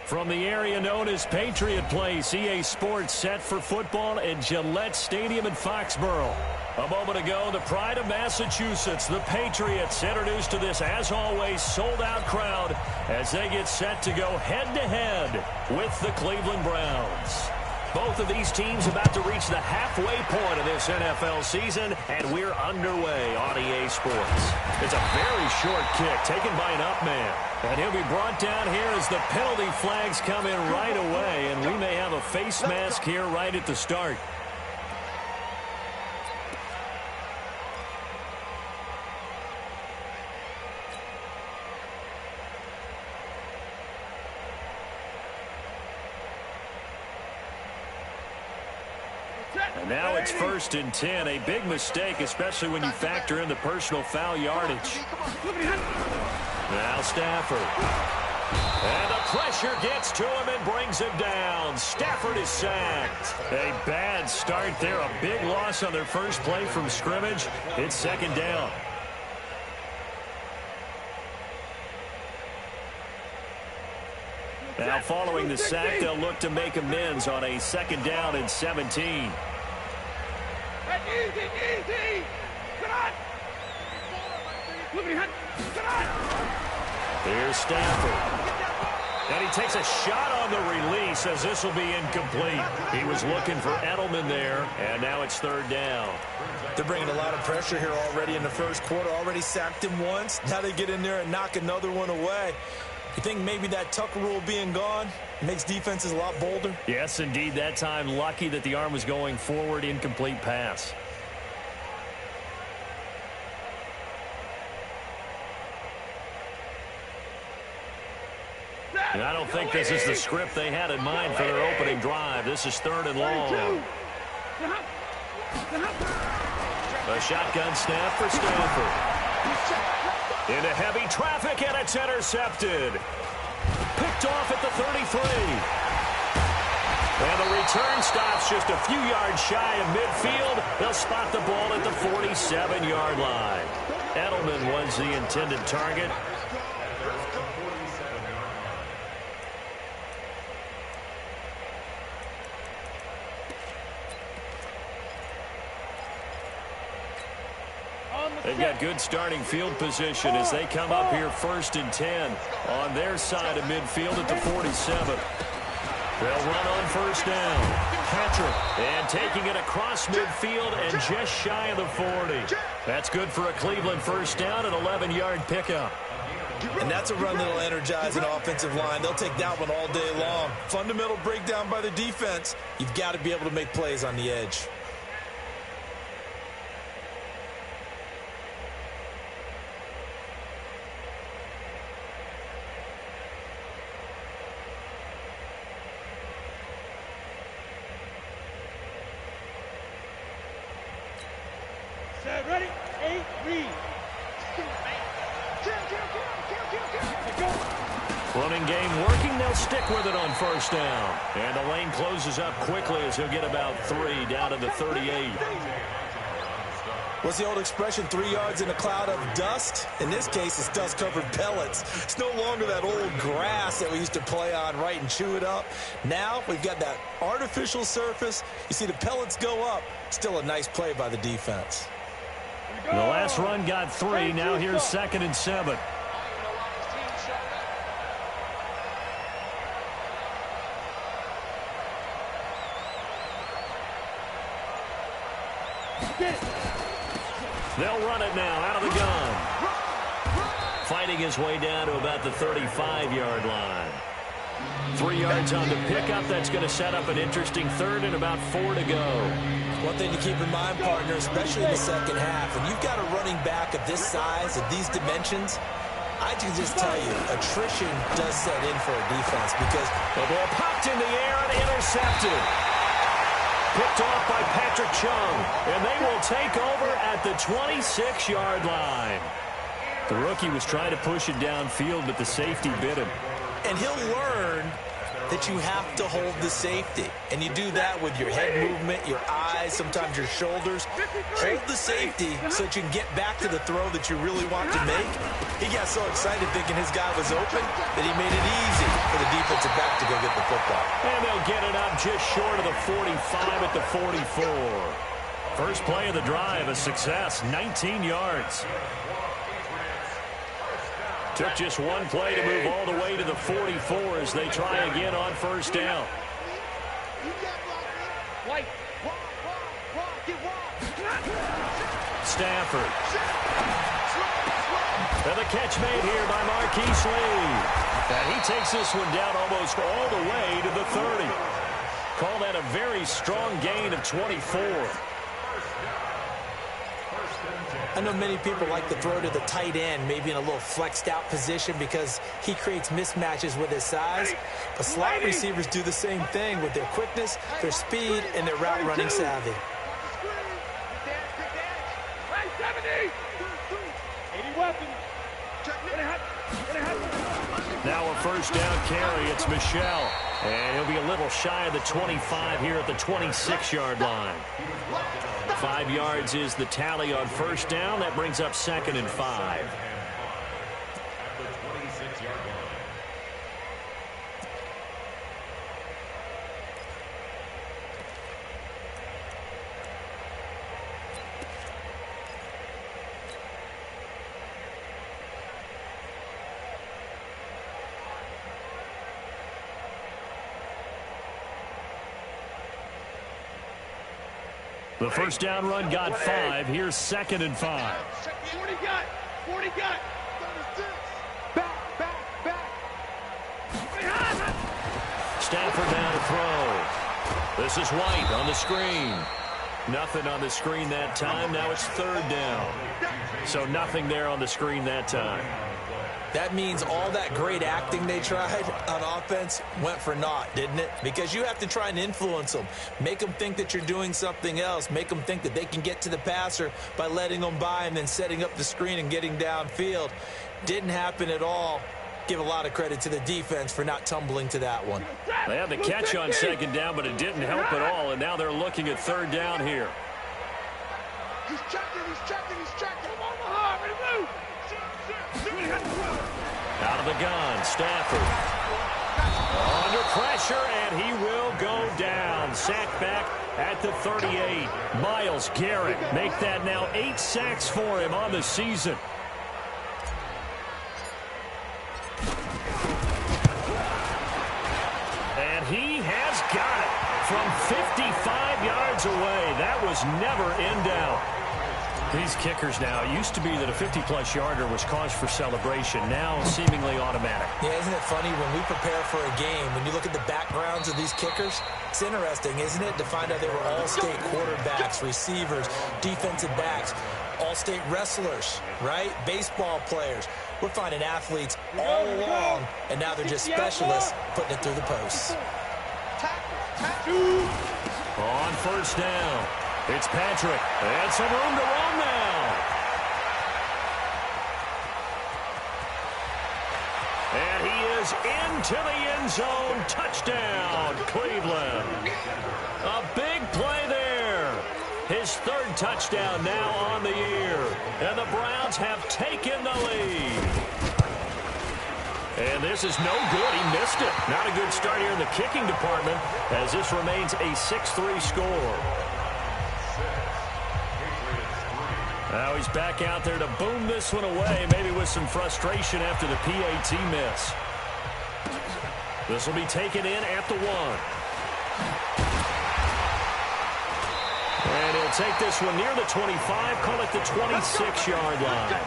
From the area known as Patriot Place, EA Sports set for football in Gillette Stadium in Foxborough. A moment ago, the pride of Massachusetts, the Patriots, introduced to this, as always, sold-out crowd as they get set to go head-to-head with the Cleveland Browns. Both of these teams about to reach the halfway point of this NFL season, and we're underway on EA Sports. It's a very short kick taken by an up man, and he'll be brought down here as the penalty flags come in right away, and we may have a face mask here right at the start. And now it's 1st and 10, a big mistake, especially when you factor in the personal foul yardage. Now Stafford. And the pressure gets to him and brings him down. Stafford is sacked. A bad start there, a big loss on their first play from scrimmage. It's 2nd down. Now following the sack, they'll look to make amends on a 2nd down and 17. Easy. Come on. Here's Stafford. And he takes a shot on the release as this will be incomplete. He was looking for Edelman there, and now it's 3rd down. They're bringing a lot of pressure here already in the first quarter. Already sacked him once. Now they get in there and knock another one away. You think maybe that Tucker rule being gone makes defenses a lot bolder? Yes, indeed. That time, lucky that the arm was going forward, incomplete pass. And I don't think this is the script they had in mind for their opening drive. This is 3rd and long. A shotgun snap for Stafford. Into heavy traffic, and it's intercepted. Picked off at the 33. And the return stops just a few yards shy of midfield. They'll spot the ball at the 47-yard line. Edelman was the intended target. They've got good starting field position as they come up here 1st and 10 on their side of midfield at the 47. They'll run on 1st down. Patrick, and taking it across midfield and just shy of the 40. That's good for a Cleveland 1st down, an 11-yard pickup. And that's a run that'll energize an offensive line. They'll take that one all day long. Fundamental breakdown by the defense. You've got to be able to make plays on the edge. Ready? 8, read. Running game working. They'll stick with it on 1st down. And the lane closes up quickly as he'll get about 3 down to the 38. What's the old expression, 3 yards in a cloud of dust? In this case, it's dust-covered pellets. It's no longer that old grass that we used to play on, right, and chew it up. Now we've got that artificial surface. You see the pellets go up. Still a nice play by the defense. The last run got 3. Now here's 2nd and 7. They'll run it now out of the gun. Fighting his way down to about the 35-yard line. 3 yards on the pickup. That's going to set up an interesting 3rd and about 4 to go. One thing to keep in mind, partner, especially in the second half, when you've got a running back of this size, of these dimensions, I can just tell you, attrition does set in for a defense because the ball popped in the air and intercepted. Picked off by Patrick Chung, and they will take over at the 26-yard line. The rookie was trying to push it downfield, but the safety bit him. And he'll learn that you have to hold the safety. And you do that with your head movement, your eyes, sometimes your shoulders. Hold the safety so that you can get back to the throw that you really want to make. He got so excited thinking his guy was open that he made it easy for the defensive back to go get the football. And they'll get it up just short of the 45 at the 44. First play of the drive, a success, 19 yards. Took just one play to move all the way to the 44 as they try again on first down. Stafford. And the catch made here by Marquise Lee. And he takes this one down almost all the way to the 30. Call that a very strong gain of 24. I know many people like to throw to the tight end, maybe in a little flexed out position because he creates mismatches with his size. But slot receivers do the same thing with their quickness, their speed, and their route running savvy. Now a first down carry. It's Michelle. And he'll be a little shy of the 25 here at the 26-yard line. 5 yards is the tally on first down. That brings up 2nd and 5. The first down run got 5. Here's 2nd and 5. 40 got. 40 got. Back. Stafford now to throw. This is White on the screen. Nothing on the screen that time. Now it's 3rd down. So nothing there on the screen that time. That means all that great acting they tried on offense went for naught, didn't it? Because you have to try and influence them. Make them think that you're doing something else. Make them think that they can get to the passer by letting them by and then setting up the screen and getting downfield. Didn't happen at all. Give a lot of credit to the defense for not tumbling to that one. They had the catch on 2nd down, but it didn't help at all. And now they're looking at 3rd down here. He's checking. Come on, Mahar, ready to move. Out of the gun, Stafford. Under pressure, and he will go down. Sacked back at the 38. Myles Garrett make that now 8 sacks for him on the season. And he has got it from 55 yards away. That was never in doubt. These kickers now, it used to be that a 50-plus yarder was cause for celebration. Now seemingly automatic. Yeah, isn't it funny when we prepare for a game, when you look at the backgrounds of these kickers, it's interesting, isn't it, to find out they were all-state quarterbacks, receivers, defensive backs, all-state wrestlers, right? Baseball players. We're finding athletes all along, and now they're just specialists putting it through the posts. On first down. It's Patrick, and some room to run now. And he is into the end zone. Touchdown, Cleveland. A big play there. His 3rd touchdown now on the year. And the Browns have taken the lead. And this is no good. He missed it. Not a good start here in the kicking department as this remains a 6-3 score. Now he's back out there to boom this one away, maybe with some frustration after the PAT miss. This will be taken in at the 1. And he'll take this one near the 25, call it the 26-yard line.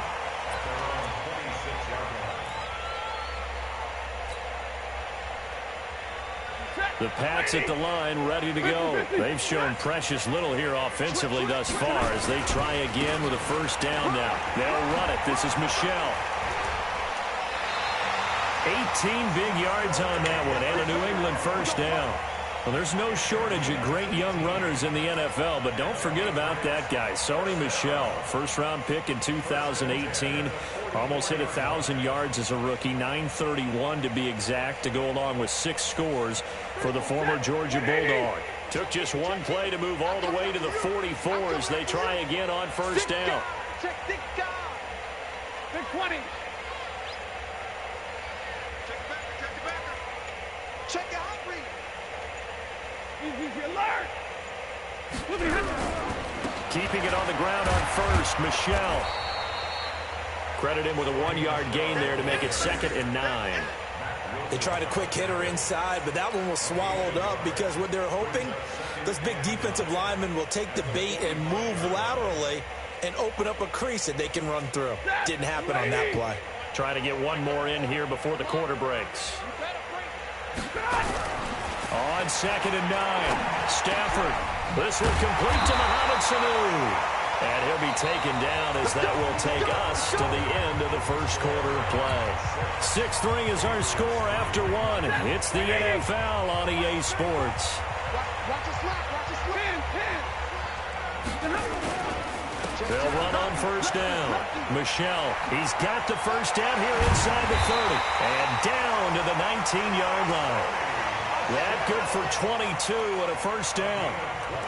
The Pats at the line, ready to go. They've shown precious little here offensively thus far as they try again with a first down now. They'll run it. This is Michelle. 18 big yards on that one and a New England first down. Well, there's no shortage of great young runners in the NFL, but don't forget about that guy, Sony Michel. First-round pick in 2018. Almost hit 1,000 yards as a rookie, 931 to be exact, to go along with 6 scores for the former Georgia Bulldog. Took just one play to move all the way to the 44 as they try again on first down. Check 6 guys. Big 20. Check the backer. Check the hot read. He's alert. Keeping it on the ground on first, Michelle. Credit him with a 1-yard gain there to make it 2nd and 9. They tried a quick hitter inside, but that one was swallowed up because what they're hoping, this big defensive lineman will take the bait and move laterally and open up a crease that they can run through. Didn't happen on that play. Trying to get one more in here before the quarter breaks. On 2nd and 9, Stafford. This one complete to Mohamed Sanu. And he'll be taken down as that will take us to the end of the first quarter of play. 6-3 is our score after 1. It's the NFL on EA Sports. Watch the slap. They'll run on first down. Michelle, he's got the first down here inside the 30. And down to the 19-yard line. That good for 22 and a first down.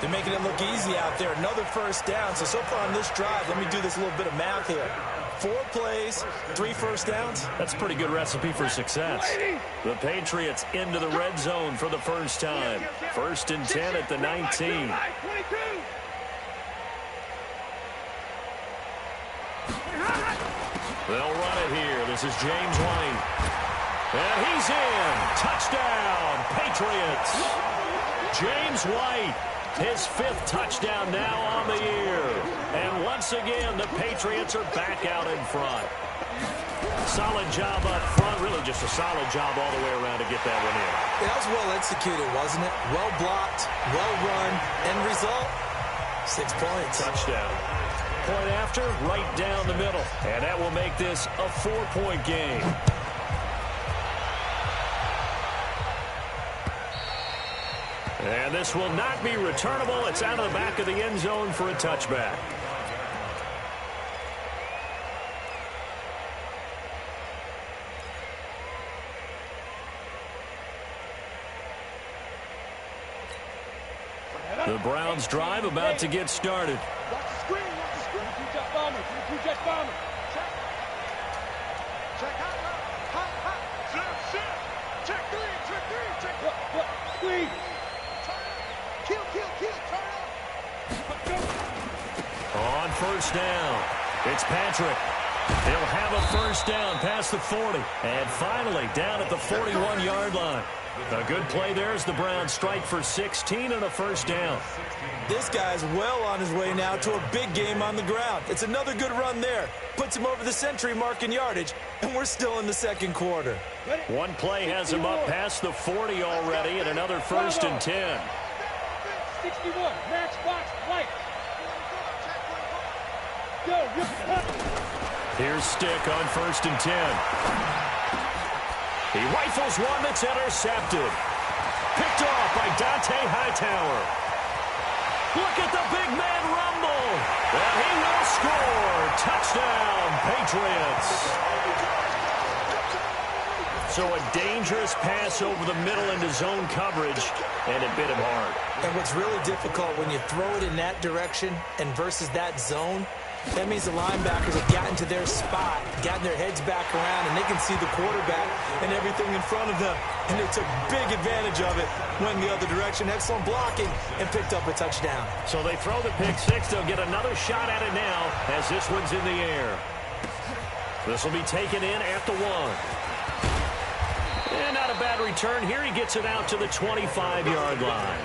They're making it look easy out there. Another first down. So far on this drive, let me do this little bit of math here. 4 plays, 3 first downs. That's a pretty good recipe for success. The Patriots into the red zone for the first time. 1st and 10 at the 19. They'll run it here. This is James White. And he's in. Touchdown, Patriots. James White, his 5th touchdown now on the year. And once again, the Patriots are back out in front. Solid job up front. Really just a solid job all the way around to get that one in. That was well executed, wasn't it? Well blocked, well run. End result, 6 points. Touchdown. Point after, right down the middle. And that will make this a 4-point game. And this will not be returnable. It's out of the back of the end zone for a touchback. The Browns drive about to get started. Watch the screen. Two-jet bomber. Two-jet bomber. Check hot. Check 3. Check screen. Kill. Turn up. On first down, it's Patrick. He'll have a first down past the 40. And finally down at the 41-yard line. A good play there as the Browns strike for 16 and a first down. This guy's well on his way now to a big game on the ground. It's another good run there. Puts him over the century mark in yardage, and we're still in the 2nd quarter. One play has him up past the 40 already, and another 1st and 10. 61, matchbox, white. Here's Stick on 1st and 10. He rifles one that's intercepted. Picked off by Dante Hightower. Look at the big man rumble. And he will score. Touchdown, Patriots. So a dangerous pass over the middle into zone coverage, and it bit him hard. And what's really difficult when you throw it in that direction and versus that zone, that means the linebackers have gotten to their spot, gotten their heads back around, and they can see the quarterback and everything in front of them. And they took big advantage of it, went the other direction, excellent blocking, and picked up a touchdown. So they throw the pick six. They'll get another shot at it now as this one's in the air. This will be taken in at the 1. And not a bad return here. He gets it out to the 25-yard line.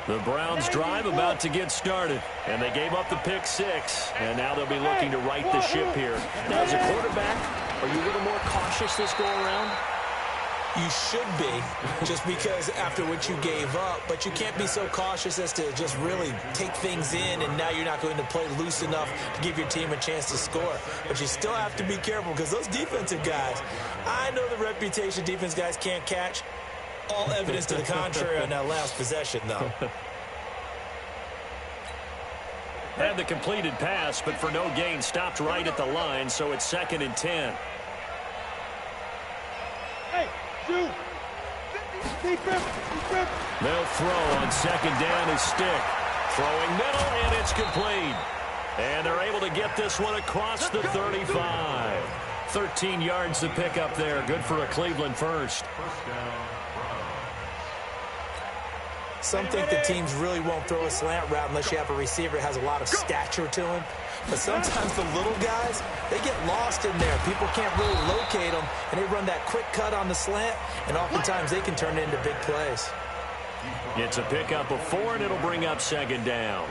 The Browns drive about to get started, and they gave up the pick 6, and now they'll be looking to right the ship here. Now, as a quarterback, are you a little more cautious this go around? You should be, just because after what you gave up, but you can't be so cautious as to just really take things in, and now you're not going to play loose enough to give your team a chance to score. But you still have to be careful, because those defensive guys, I know the reputation defense guys can't catch. All evidence to the contrary on that last possession, though. Had the completed pass, but for no gain, stopped right at the line, so it's 2nd and 10. They'll throw on 2nd down his stick. Throwing middle, and it's complete. And they're able to get this one across the 35. 13 yards to pick up there. Good for a Cleveland first. Some think the teams really won't throw a slant route unless you have a receiver that has a lot of stature to him. But sometimes the little guys, they get lost in there. People can't really locate them, and they run that quick cut on the slant, and oftentimes they can turn it into big plays. It's a pickup of 4, and it'll bring up 2nd down.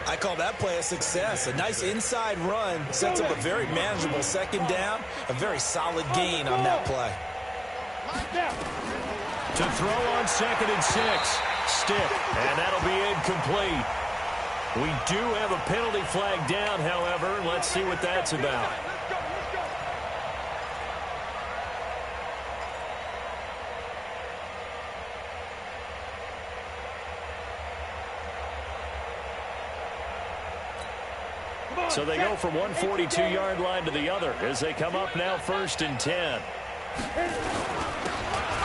I call that play a success. A nice inside run sets up a very manageable 2nd down, a very solid gain on that play. To throw on 2nd and 6. Stick, and that'll be incomplete. We do have a penalty flag down, however. Let's see what that's about. So they go from one 42-yard line to the other as they come up now 1st and 10.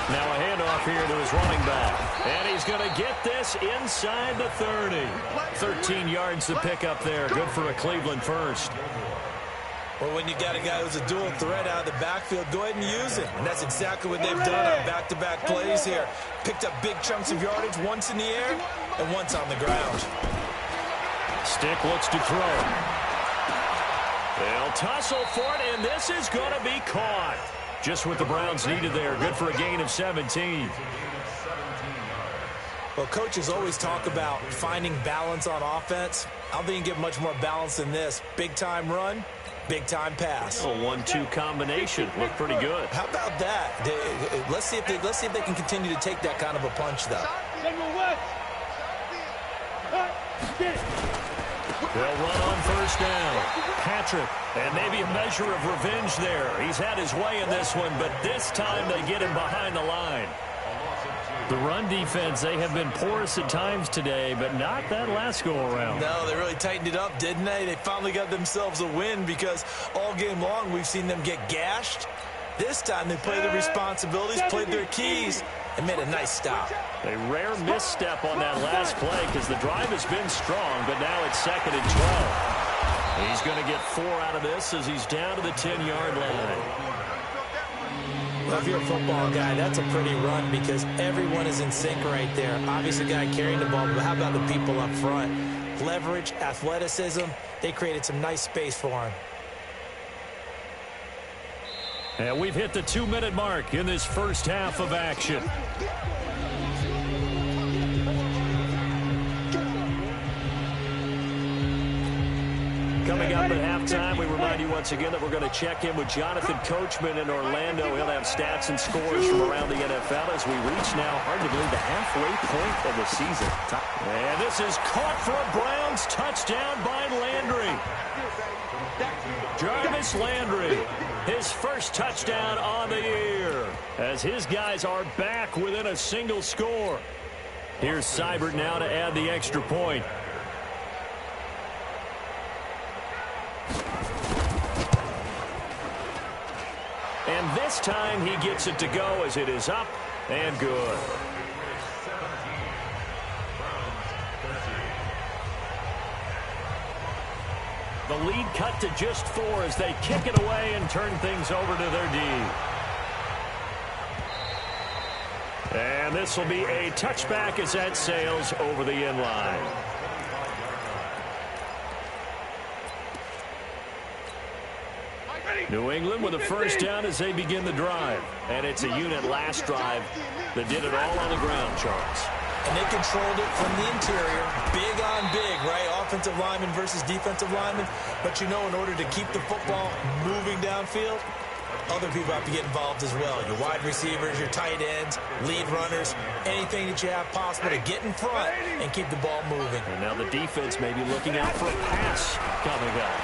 Now a handoff here to his running back. And he's going to get this inside the 30. 13 yards to pick up there. Good for a Cleveland first. Well, when you got a guy who's a dual threat out of the backfield, go ahead and use him. And that's exactly what they've done on back-to-back plays here. Picked up big chunks of yardage, once in the air and once on the ground. Stick looks to throw. They'll tussle for it, and this is going to be caught. Just what the Browns needed there. Good for a gain of 17. Well, coaches always talk about finding balance on offense. I don't think you can get much more balance than this. Big-time run, big-time pass. A 1-2 combination. Looked pretty good. How about that? Let's see if they can continue to take that kind of a punch, though. They'll run on 1st down. Patrick, and maybe a measure of revenge there. He's had his way in this one, but this time they get him behind the line. The run defense, they have been porous at times today, but not that last go-around. No, they really tightened it up, didn't they? They finally got themselves a win because all game long we've seen them get gashed. This time they played their responsibilities, played their keys, and made a nice stop. A rare misstep on that last play because the drive has been strong, but now it's 2nd and 12. He's going to get 4 out of this as he's down to the 10-yard line. Well, if you're a football guy, that's a pretty run because everyone is in sync right there. Obviously, the guy carrying the ball, but how about the people up front? Leverage, athleticism, they created some nice space for him. And we've hit the 2-minute mark in this first half of action. Coming up at halftime, we remind you once again that we're going to check in with Jonathan Coachman in Orlando. He'll have stats and scores from around the NFL as we reach now, hard to believe, the halfway point of the season. And this is caught for a Browns touchdown by Landry. Jarvis Landry, his first touchdown on the year, as his guys are back within a single score. Here's Seibert now to add the extra point. And this time he gets it to go as it is up and good. The lead cut to just 4 as they kick it away and turn things over to their D. And this will be a touchback as that sails over the end line. New England with a first down as they begin the drive. And it's a unit last drive that did it all on the ground, Charles. And they controlled it from the interior. Big on big, right? Offensive lineman versus defensive lineman. But you know, in order to keep the football moving downfield, other people have to get involved as well. Your wide receivers, your tight ends, lead runners, anything that you have possible to get in front and keep the ball moving. And now the defense may be looking out for a pass coming up.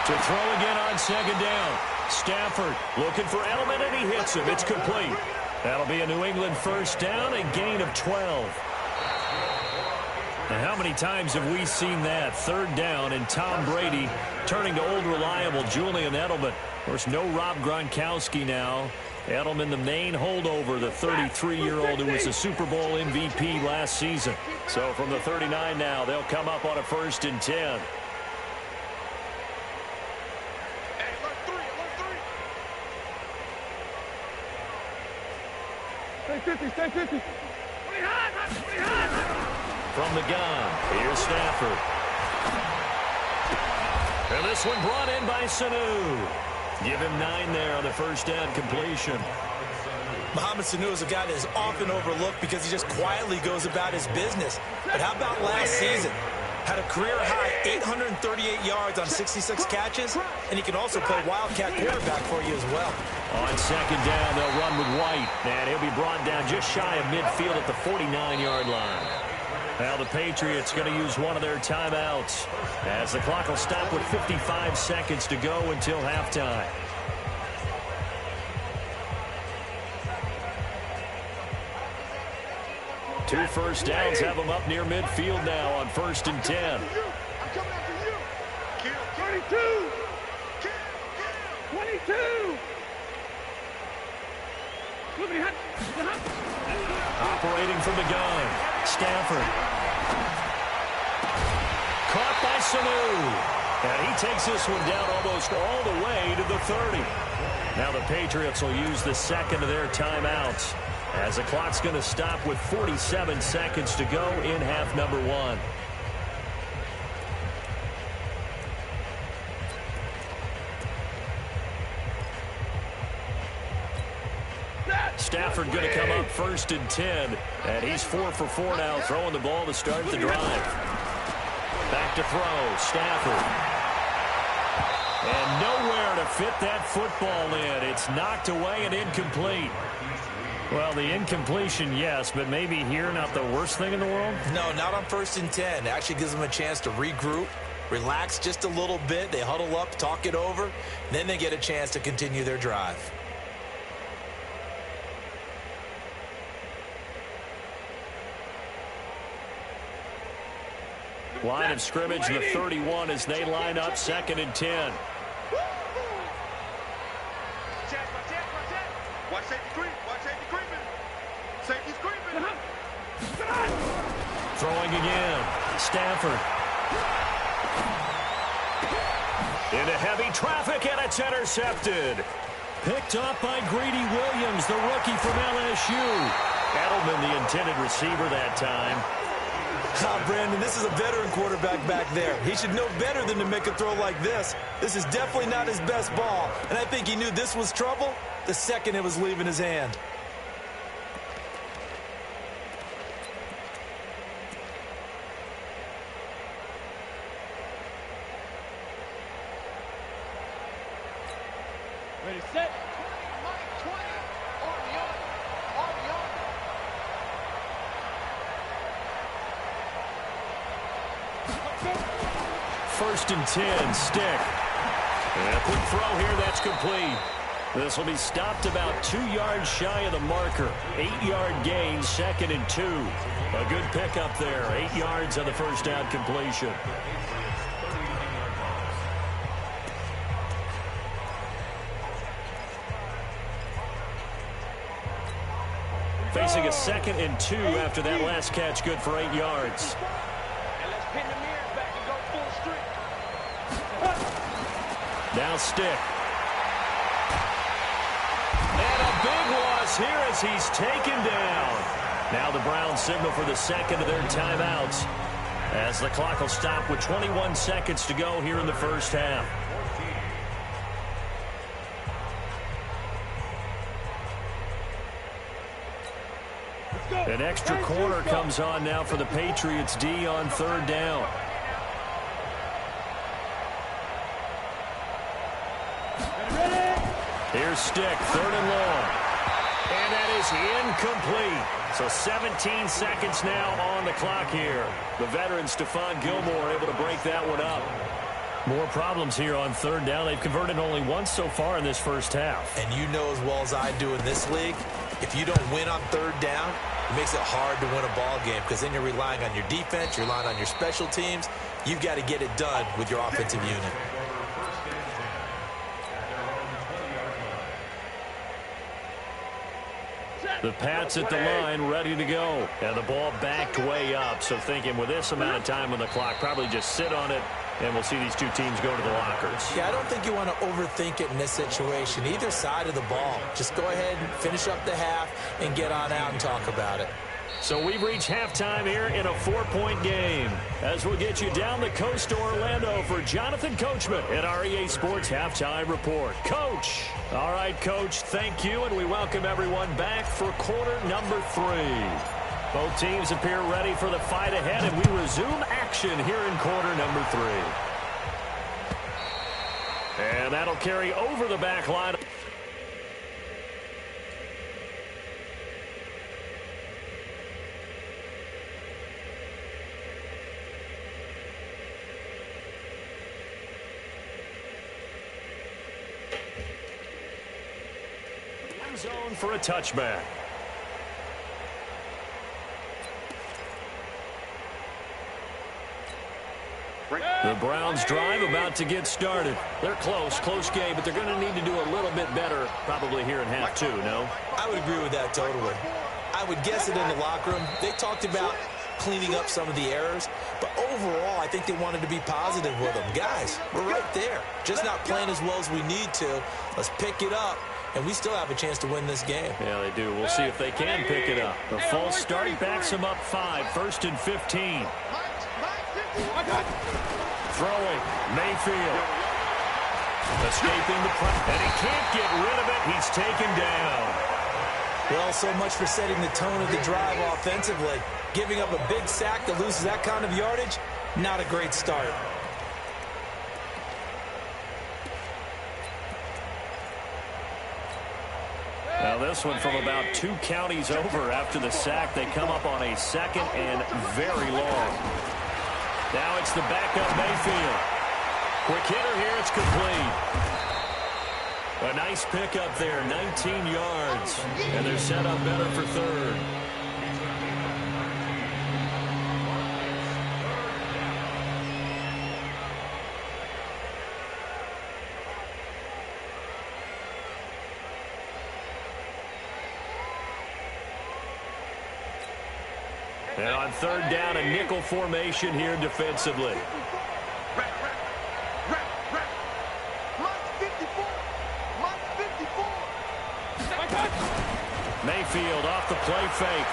To throw again on second down. Stafford looking for Edelman, and he hits him. It's complete. That'll be a New England first down, a gain of 12. And how many times have we seen that? Third down, and Tom Brady turning to old reliable Julian Edelman. Of course, no Rob Gronkowski now. Edelman, the main holdover, the 33-year-old who was a Super Bowl MVP last season. So from the 39 now, they'll come up on a 1st and 10. Stay 50, stay 50. From the gun, here's Stafford. And this one brought in by Sanu. Give him 9 there on the first down completion. Mohamed Sanu is a guy that is often overlooked because he just quietly goes about his business. But how about last season? Had a career-high 838 yards on 66 catches, and he can also play wildcat quarterback for you as well. On second down, they'll run with White, and he'll be brought down just shy of midfield at the 49-yard line. Now the Patriots going to use one of their timeouts as the clock will stop with 55 seconds to go until halftime. Two first downs have them up near midfield now on 1st and 10. I'm coming after you. Kill. 32. Kill. 22. Operating from the gun, Stafford. Caught by Sanu. And he takes this one down almost all the way to the 30. Now the Patriots will use the second of their timeouts as the clock's going to stop with 47 seconds to go in half number 1. Stafford going to come up 1st and 10, and he's 4 for 4 now, throwing the ball to start the drive. Back to throw, Stafford. And nowhere to fit that football in. It's knocked away and incomplete. Well, the incompletion, yes, but maybe here not the worst thing in the world? No, not on 1st and 10. It actually gives them a chance to regroup, relax just a little bit. They huddle up, talk it over, then they get a chance to continue their drive. Line of scrimmage, the 31 as they line up 2nd and 10. Watch safety creep. Watch safety creeping. Safety's creeping. Throwing again. Stafford. Into heavy traffic, and it's intercepted. Picked up by Greedy Williams, the rookie from LSU. Edelman, the intended receiver that time. Brandon, this is a veteran quarterback back there. He should know better than to make a throw like this. This is definitely not his best ball, and I think he knew this was trouble the second it was leaving his hand. Ready, set. 20, First and 10, Stick. And a quick throw here, that's complete. This will be stopped about 2 yards shy of the marker. 8-yard gain, 2nd and 2. A good pickup there, 8 yards on the first down completion. Facing a 2nd and 2 after that last catch, good for 8 yards. Now Stick. And a big loss here as he's taken down. Now the Browns signal for the second of their timeouts as the clock will stop with 21 seconds to go here in the first half. An extra corner comes on now for the Patriots D on 3rd down. Here's Stick, 3rd and long. And that is incomplete. So 17 seconds now on the clock here. The veteran Stephon Gilmore able to break that one up. More problems here on 3rd down. They've converted only once so far in this first half. And you know as well as I do in this league, if you don't win on 3rd down, it makes it hard to win a ball game because then you're relying on your defense, you're relying on your special teams. You've got to get it done with your offensive unit. The Pats at the line, ready to go. And the ball backed way up. So thinking with this amount of time on the clock, probably just sit on it, and we'll see these two teams go to the lockers. Yeah, I don't think you want to overthink it in this situation. Either side of the ball. Just go ahead and finish up the half and get on out and talk about it. So we've reached halftime here in a 4-point game. As we'll get you down the coast to Orlando for Jonathan Coachman at our EA Sports Halftime Report. Coach. All right, Coach, thank you, and we welcome everyone back for quarter number 3. Both teams appear ready for the fight ahead, and we resume action here in quarter number 3. And that'll carry over the back line. Zone for a touchback. The Browns drive about to get started. They're close game, but they're going to need to do a little bit better probably here in half 2, no? I would agree with that totally. I would guess it in the locker room. They talked about cleaning up some of the errors, but overall, I think they wanted to be positive with them. Guys, we're right there. Just not playing as well as we need to. Let's pick it up. And we still have a chance to win this game. Yeah, they do. We'll see if they can pick it up. The false start backs them up 5. 1st and 15. Throwing. Mayfield. Escaping the pressure. And he can't get rid of it. He's taken down. Well, so much for setting the tone of the drive offensively. Giving up a big sack that loses that kind of yardage, not a great start. Now this one from about 2 counties over after the sack. They come up on a 2nd and very long. Now it's the backup Mayfield. Quick hitter here. It's complete. A nice pickup there. 19 yards. And they're set up better for 3rd. And on 3rd down, a nickel formation here defensively. Mayfield off the play fake.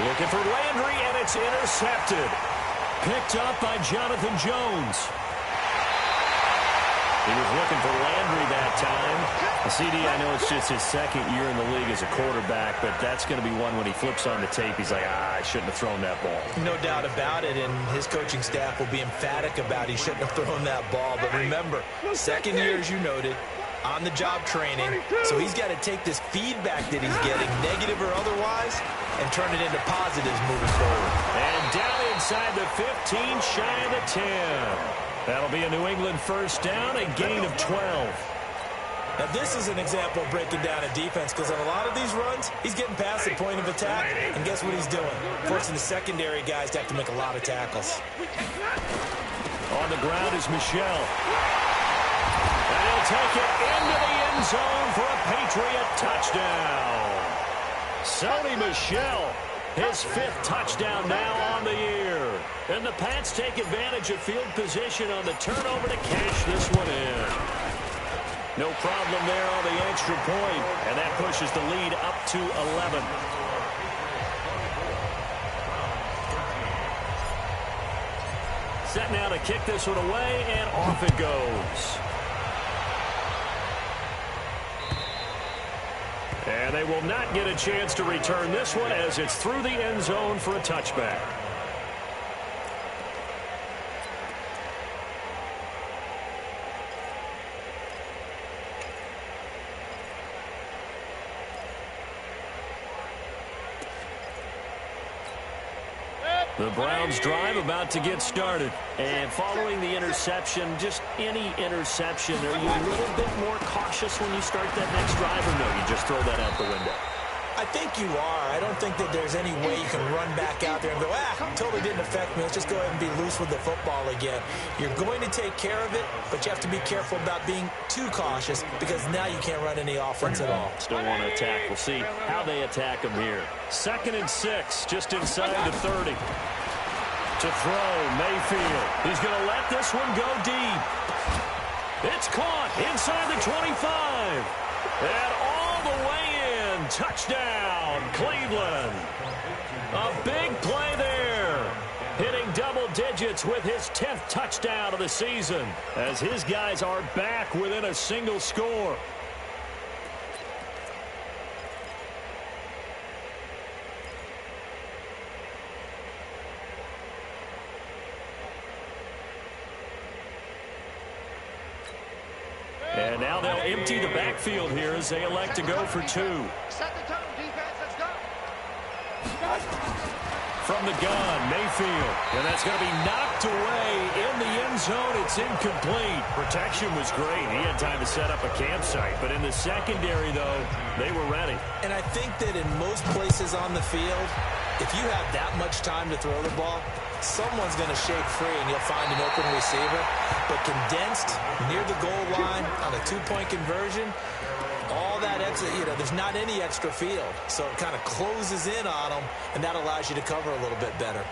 Looking for Landry, and it's intercepted. Picked up by Jonathan Jones. He was looking for Landry that time. CD, I know it's just his 2nd year in the league as a quarterback, but that's going to be one when he flips on the tape. He's like, I shouldn't have thrown that ball. No doubt about it, and his coaching staff will be emphatic about he shouldn't have thrown that ball. But remember, 2nd year, as you noted, on-the-job training. So he's got to take this feedback that he's getting, negative or otherwise, and turn it into positives moving forward. And down inside the 15, shy of the 10. That'll be a New England 1st down, a gain of 12. Now, this is an example of breaking down a defense because on a lot of these runs, he's getting past the point of attack, and guess what he's doing? Forcing the secondary guys to have to make a lot of tackles. On the ground is Michel. And he'll take it into the end zone for a Patriot touchdown. Sony Michel, his 5th touchdown now on the year. And the Pats take advantage of field position on the turnover to cash this one in. No problem there on the extra point, and that pushes the lead up to 11. Set now to kick this one away, and off it goes. And they will not get a chance to return this one as it's through the end zone for a touchback. The Browns drive about to get started. And following the interception, just any interception, are you a little bit more cautious when you start that next drive, or no, you just throw that out the window? I think you are. I don't think that there's any way you can run back out there and go, totally didn't affect me. Let's just go ahead and be loose with the football again. You're going to take care of it, but you have to be careful about being too cautious because now you can't run any offense at all. Still want to attack. We'll see how they attack him here. 2nd and 6, just inside the 30. To throw, Mayfield. He's going to let this one go deep. It's caught inside the 25. And all the way in. Touchdown, Cleveland. A big play there. Hitting double digits with his 10th touchdown of the season as his guys are back within a single score. And now they'll empty the backfield here as they elect to go for 2. Set the tone, defense. Let's go. From the gun, Mayfield. And that's going to be knocked away in the end zone. It's incomplete. Protection was great. He had time to set up a campsite. But in the secondary, though, they were ready. And I think that in most places on the field, if you have that much time to throw the ball, someone's going to shake free and you'll find an open receiver. But condensed near the goal line on a 2-point conversion, all that extra, there's not any extra field. So it kind of closes in on them, and that allows you to cover a little bit better.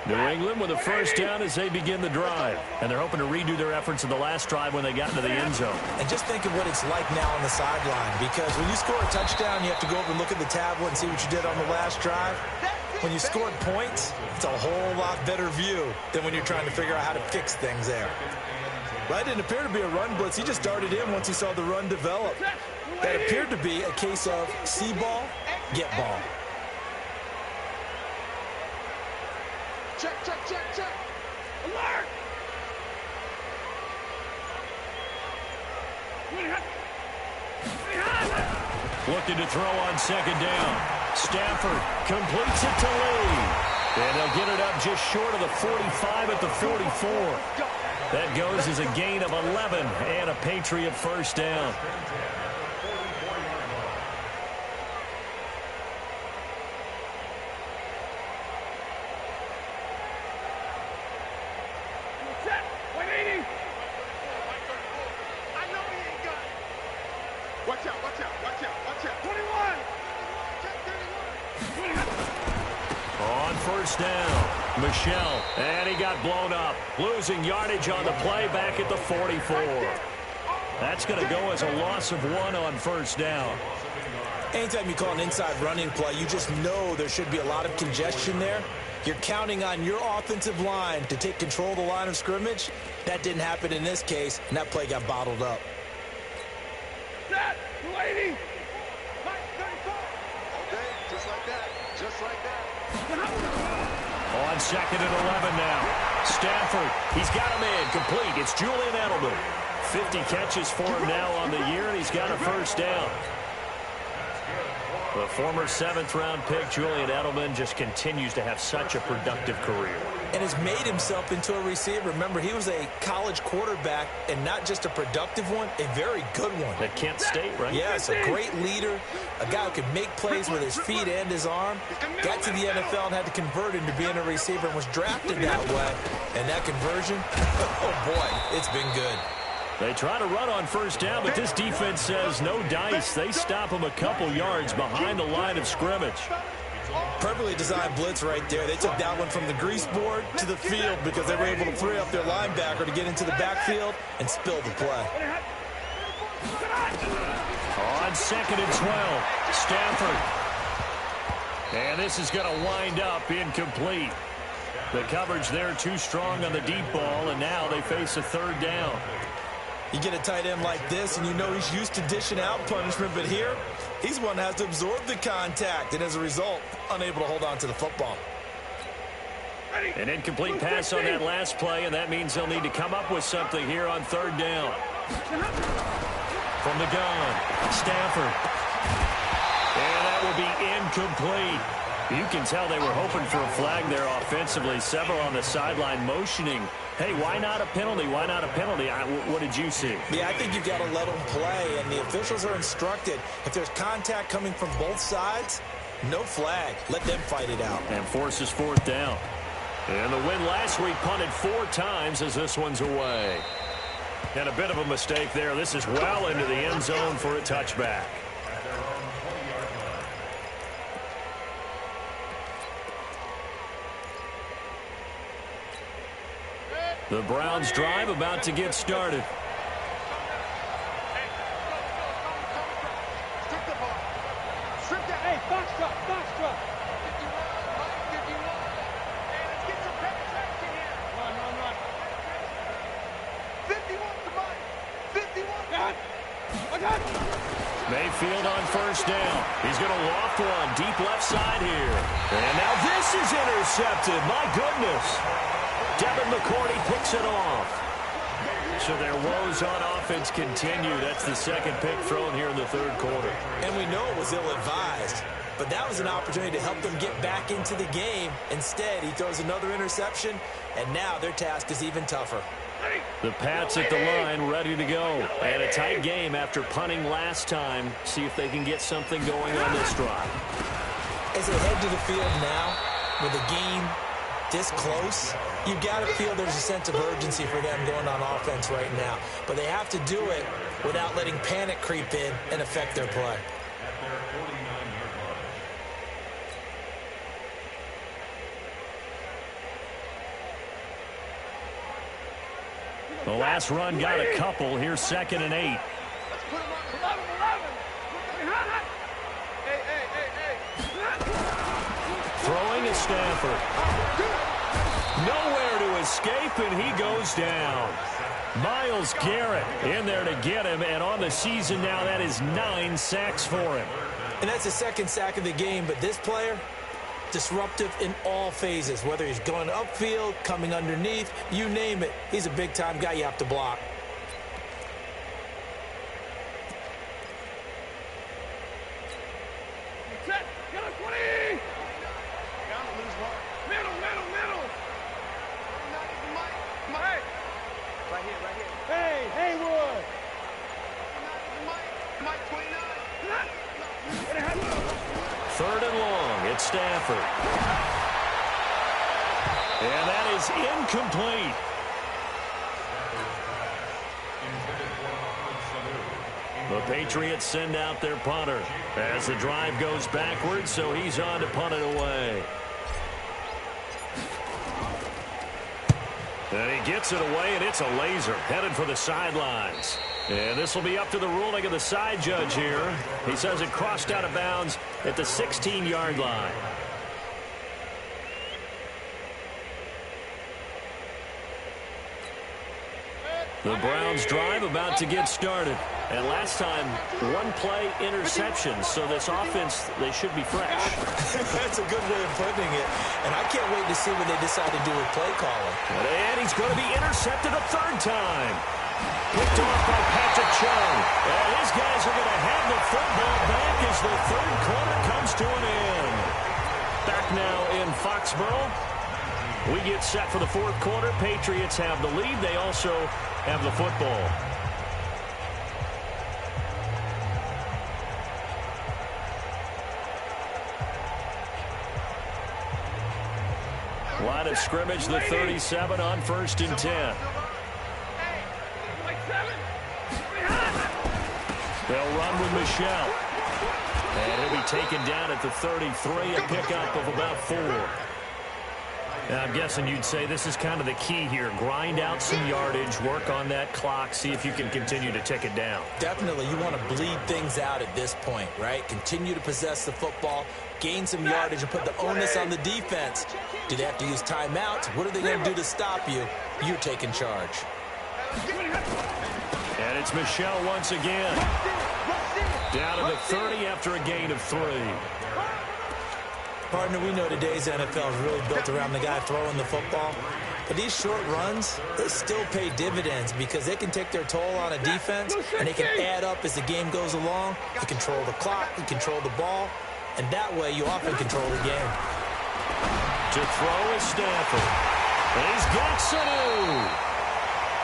New England with a first down as they begin the drive. And they're hoping to redo their efforts in the last drive when they got into the end zone. And just think of what it's like now on the sideline, because when you score a touchdown, you have to go over and look at the tablet and see what you did on the last drive. When you scored points, it's a whole lot better view than when you're trying to figure out how to fix things there. Right, didn't appear to be a run blitz. He just darted in once he saw the run develop. That appeared to be a case of see ball, get ball. Check, check, check, check. Alert! Looking to throw on 2nd down. Stafford completes it to Lee. And they'll get it up just short of the 45 at the 44. That goes as a gain of 11 and a Patriot first down. Watch out, watch out, watch out, watch out. 21! On first down, Michelle, and he got blown up. Losing yardage on the play back at the 44. That's going to go as a loss of 1 on first down. Anytime you call an inside running play, you just know there should be a lot of congestion there. You're counting on your offensive line to take control of the line of scrimmage. That didn't happen in this case, and that play got bottled up. Set! 280! 34! Okay, just like that. Just like that. On 2nd and 11 now. Stafford, he's got him in. Complete. It's Julian Edelman. 50 catches for him now on the year, and he's got a first down. The former 7th-round pick, Julian Edelman, just continues to have such a productive career. And has made himself into a receiver. Remember, he was a college quarterback, and not just a productive one, a very good one. At Kent State, right? Yes, a great leader, a guy who could make plays with his feet and his arm. Got to the NFL and had to convert into being a receiver and was drafted that way. And that conversion, oh boy, it's been good. They try to run on first down, but this defense says no dice. They stop him a couple yards behind the line of scrimmage. Perfectly designed blitz right there. They took that one from the grease board to the field because they were able to free up their linebacker to get into the backfield and spill the play. On 2nd and 12, Stafford. And this is going to wind up incomplete. The coverage there too strong on the deep ball, and now they face a 3rd down. You get a tight end like this, and you know he's used to dishing out punishment, but here, he's one that has to absorb the contact, and as a result, unable to hold on to the football. An incomplete pass on that last play, and that means they'll need to come up with something here on 3rd down. From the gun, Stafford. And that will be incomplete. You can tell they were hoping for a flag there offensively. Several on the sideline motioning, hey, why not a penalty? Why not a penalty? What did you see? Yeah, I think you've got to let them play, and the officials are instructed. If there's contact coming from both sides, no flag. Let them fight it out. And forces fourth down. And the win last week punted 4 times as this one's away. And a bit of a mistake there. This is well into the end zone for a touchback. The Browns drive about to get started. Hey, Foxtrot, Foxtrot. 51. Hey, let's get some penetration here. Run. 51 to Mike. 51. I got it. Mayfield on first down. He's going to loft one deep left side here. And now this is intercepted. My goodness. Devin McCourty picks it off. So their woes on offense continue. That's the second pick thrown here in the third quarter. And we know it was ill-advised, but that was an opportunity to help them get back into the game. Instead, he throws another interception, and now their task is even tougher. The Pats at the line ready to go. And a tight game after punting last time. See if they can get something going on this drive. As they head to the field now, with a game this close, you've got to feel there's a sense of urgency for them going on offense right now. But they have to do it without letting panic creep in and affect their play. The last run got a couple. Here's 2nd and 8. Let's put him on 11. Hey. Throwing is Stafford. Nowhere to escape, and he goes down. Myles Garrett in there to get him, and on the season now, that is 9 sacks for him. And that's the second sack of the game, but this player, disruptive in all phases, whether he's going upfield, coming underneath, you name it. He's a big-time guy you have to block. Third and long, it's Stafford. And that is incomplete. The Patriots send out their punter as the drive goes backwards, so he's on to punt it away. And he gets it away, and it's a laser headed for the sidelines. And this will be up to the ruling of the side judge here. He says it crossed out of bounds at the 16-yard line. The Browns drive about to get started. And last time, one-play interception. So this offense, they should be fresh. That's a good way of putting it. And I can't wait to see what they decide to do with play calling. And he's going to be intercepted a third time. Picked off by Patrick Chung. And his guys are going to have the football back as the third quarter comes to an end. Back now in Foxborough. We get set for the fourth quarter. Patriots have the lead. They also have the football. Line of scrimmage, the 37 on 1st and 10. They'll run with Michelle. And he'll be taken down at the 33, a pickup of about 4. Now, I'm guessing you'd say this is kind of the key here. Grind out some yardage, work on that clock, see if you can continue to tick it down. Definitely. You want to bleed things out at this point, right? Continue to possess the football, gain some yardage, and put the onus on the defense. Do they have to use timeouts? What are they going to do to stop you? You're taking charge. And it's Michelle once again. Down to the 30 after a gain of 3. Partner, we know today's NFL is really built around the guy throwing the football. But these short runs, they still pay dividends because they can take their toll on a defense, and they can add up as the game goes along. You control the clock, you control the ball, and that way you often control the game. To throw is Stafford. And he's got Sanu.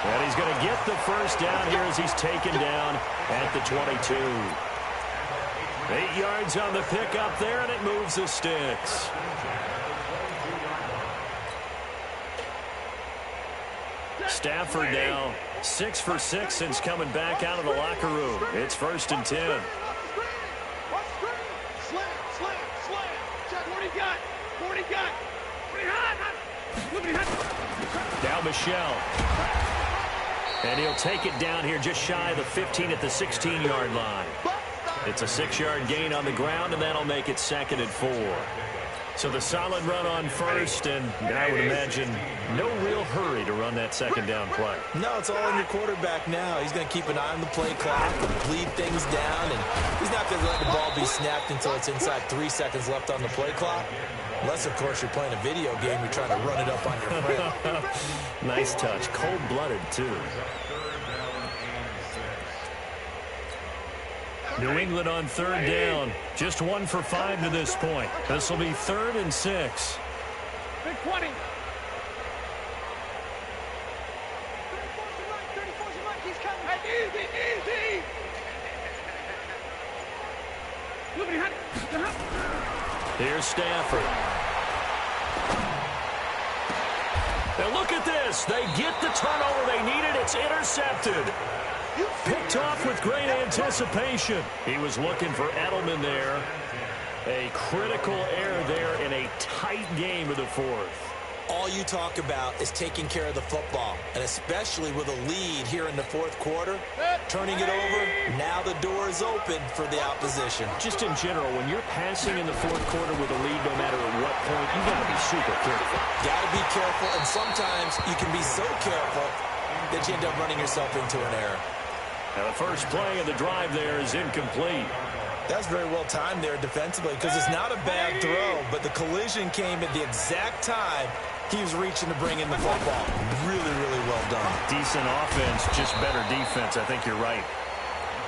And he's going to get the first down here as he's taken down at the 22. 8 yards on the pickup there, and it moves the sticks. Stafford now 6 for 6 since coming back out of the locker room. It's 1st and 10. Slam, slam, slam. Jack, what do you got? What do you got? What do you got? Now Michelle. And he'll take it down here just shy of the 15 at the 16-yard line. It's a 6-yard gain on the ground, and that'll make it 2nd and 4. So the solid run on first, and I would imagine no real hurry to run that 2nd down play. No, it's all on your quarterback now. He's going to keep an eye on the play clock and bleed things down, and he's not going to let the ball be snapped until it's inside 3 seconds left on the play clock. Unless, of course, you're playing a video game, you're trying to run it up on your friend. Nice touch. Cold-blooded, too. New England on 3rd down. Just 1 for 5 to this point. This will be 3rd and 6. Big 20. 34's he's coming. Easy. Here's Stafford. Now look at this. They get the turnover they needed. It's intercepted. Picked off with great anticipation. He was looking for Edelman there. A critical error there in a tight game of the 4th. All you talk about is taking care of the football, and especially with a lead here in the 4th quarter. Turning it over, now the door is open for the opposition. Just in general, when you're passing in the 4th quarter with a lead, no matter at what point, you got to be super careful. Got to be careful, and sometimes you can be so careful that you end up running yourself into an error. Now the first play of the drive there is incomplete. That's very well timed there defensively because it's not a bad throw, but the collision came at the exact time he was reaching to bring in the football. Really, really well done. Decent offense, just better defense. I think you're right.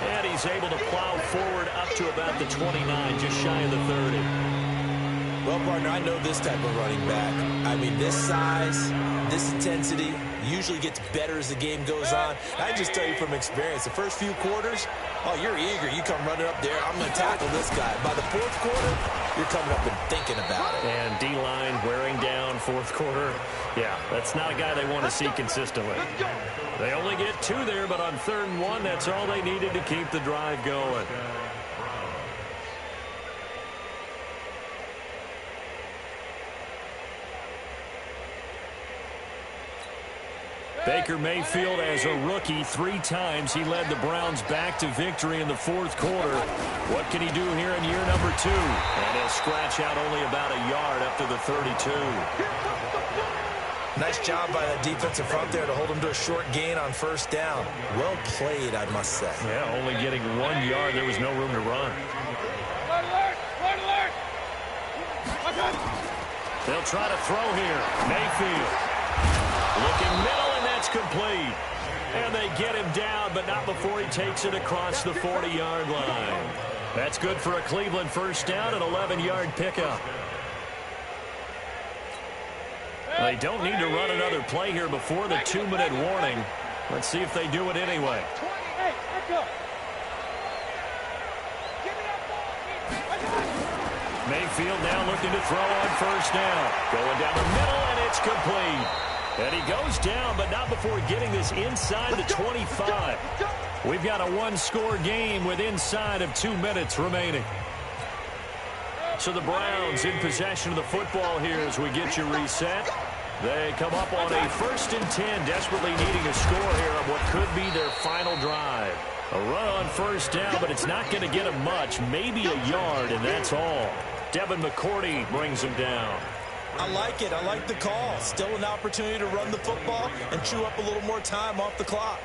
And he's able to plow forward up to about the 29, just shy of the 30. Well, partner, I know this type of running back. I mean, this size, this intensity usually gets better as the game goes on. I just tell you from experience, the first few quarters, oh, you're eager. You come running up there, I'm going to tackle this guy. By the 4th quarter, you're coming up and thinking about it. And D-line wearing down 4th quarter. Yeah, that's not a guy they want to see consistently. They only get 2 there, but on 3rd and 1, that's all they needed to keep the drive going. Baker Mayfield, as a rookie, 3 times he led the Browns back to victory in the 4th quarter. What can he do here in year number 2? And he'll scratch out only about a yard up to the 32. Nice job by that defensive front there to hold him to a short gain on 1st down. Well played, I must say. Yeah, only getting 1 yard. There was no room to run. Red alert! They'll try to throw here. Mayfield looking middle, and that's complete. And they get him down, but not before he takes it across the 40-yard line. That's good for a Cleveland 1st down, an 11-yard pickup. They don't need to run another play here before the 2-minute warning. Let's see if they do it anyway. Mayfield now looking to throw on 1st down. Going down the middle, and it's complete. And he goes down, but not before getting this inside the 25. We've got a 1-score game with inside of 2 minutes remaining. So the Browns in possession of the football here as we get you reset. They come up on a 1st and 10, desperately needing a score here on what could be their final drive. A run on 1st down, but it's not going to get them much. Maybe a yard, and that's all. Devin McCourty brings them down. I like it. I like the call. Still an opportunity to run the football and chew up a little more time off the clock.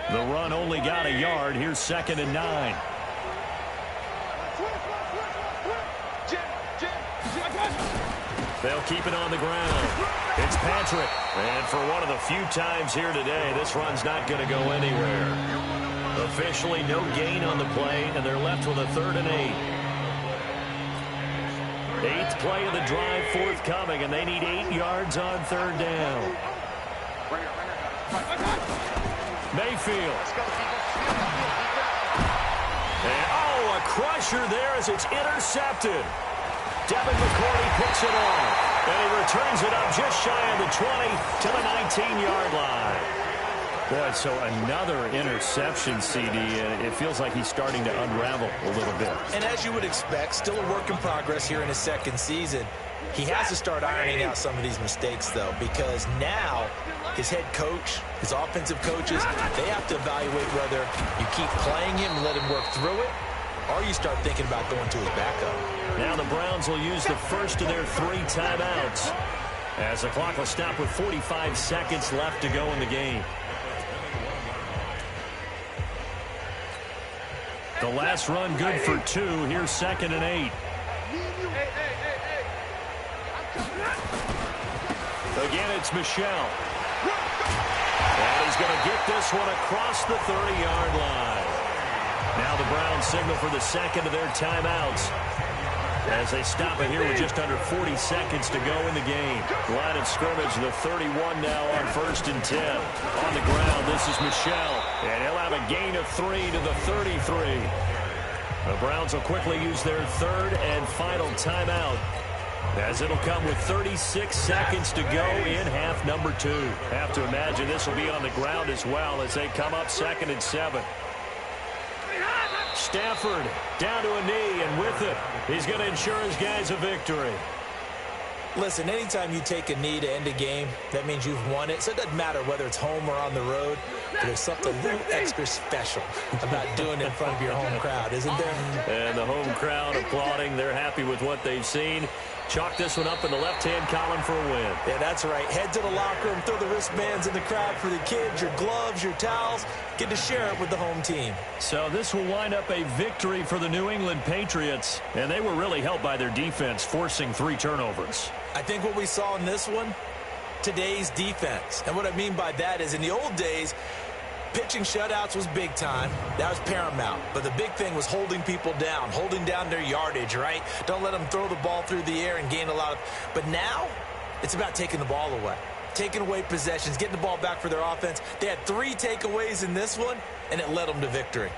The run only got a yard. Here's 2nd and 9. They'll keep it on the ground. It's Patrick. And for one of the few times here today, this run's not going to go anywhere. Officially no gain on the play, and they're left with a 3rd and 8. 8th play of the drive forthcoming, and they need 8 yards on 3rd down. Mayfield. And, a crusher there as it's intercepted. Devin McCourty picks it off, and he returns it up just shy of the 20 to the 19-yard line. Boy, so another interception, CD. It feels like he's starting to unravel a little bit. And as you would expect, still a work in progress here in his 2nd season. He has to start ironing out some of these mistakes, though, because now his head coach, his offensive coaches, they have to evaluate whether you keep playing him and let him work through it, or you start thinking about going to his backup. Now the Browns will use the first of their 3 timeouts as the clock will stop with 45 seconds left to go in the game. The last run good for 2. Here's 2nd and 8. Again, it's Michel. And he's going to get this one across the 30-yard line. Now the Browns signal for the 2nd of their timeouts as they stop it here with just under 40 seconds to go in the game. Line of scrimmage, the 31 now on 1st and 10. On the ground, this is Michel, and he'll have a gain of 3 to the 33. The Browns will quickly use their 3rd and final timeout, as it'll come with 36 seconds to go in half number 2. Have to imagine this will be on the ground as well as they come up 2nd and 7. Stafford down to a knee, and with it, he's going to ensure his guys a victory. Listen, anytime you take a knee to end a game, that means you've won it. So it doesn't matter whether it's home or on the road. But there's something a little extra special about doing it in front of your home crowd, isn't there? And the home crowd applauding. They're happy with what they've seen. Chalk this one up in the left-hand column for a win. Yeah, that's right. Head to the locker room, throw the wristbands in the crowd for the kids, your gloves, your towels. Get to share it with the home team. So this will wind up a victory for the New England Patriots, and they were really helped by their defense, forcing 3 turnovers. I think what we saw in this one, today's defense. And what I mean by that is in the old days, pitching shutouts was big time. That was paramount. But the big thing was holding people down, holding down their yardage, right? Don't let them throw the ball through the air and gain a lot of... But now, it's about taking the ball away. Taking away possessions, getting the ball back for their offense. They had 3 takeaways in this one, and it led them to victory.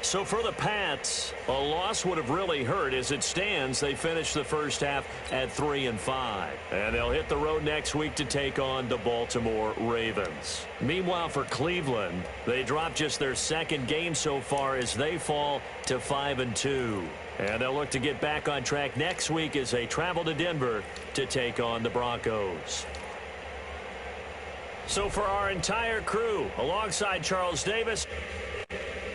So for the Pats, a loss would have really hurt. As it stands, they finished the first half at 3-5. And they'll hit the road next week to take on the Baltimore Ravens. Meanwhile, for Cleveland, they dropped just their 2nd game so far as they fall to 5-2. And they'll look to get back on track next week as they travel to Denver to take on the Broncos. So for our entire crew, alongside Charles Davis,